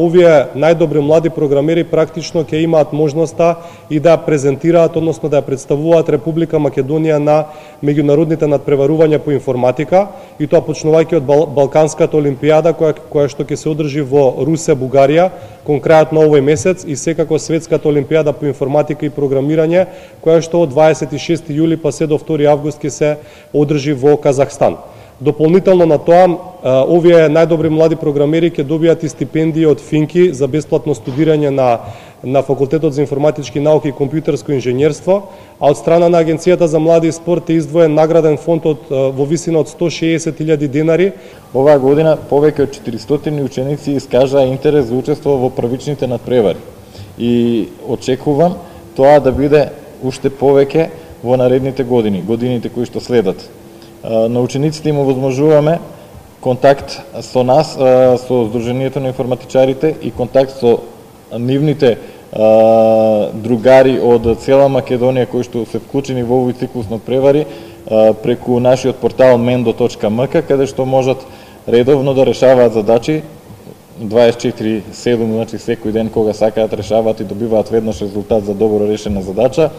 овие најдобри млади програмери практично ќе имаат можноста и да презентираат, односно да ја представуваат Република Македонија на меѓународните надпреварувања по информатика, и тоа почнувајќи од Балканската олимпијада која што ќе се одржи во Русе, Бугарија, конкретно овој месец, и секако Светската олимпијада по информатика и програмирање, која што од 26 јули па се до 2 август ќе се одржи во Казахстан. Дополнително на тоа, овие најдобри млади програмери ќе добијат и стипендии од Финки за бесплатно студирање на Факултетот за информатички науки и компјутерско инженерство, а од страна на Агенцијата за млади и спорт е издвоен награден фонд во висина од 160.000 денари. Оваа година повеќе од 400 ученици искажаа интерес за учество во првичните надпревари и очекувам тоа да биде уште повеќе во наредните годините кои што следат. На учениците им овозможуваме контакт со нас, со Сдруженијето на информатичарите, и контакт со нивните другари од цела Македонија кои што се вклучени во овој циклус надпревари преку нашиот портал mendo.mk, каде што можат редовно да решаваат задачи 24/7, значи секој ден кога сакаат решаваат и добиваат веднаш резултат за добро решена задача.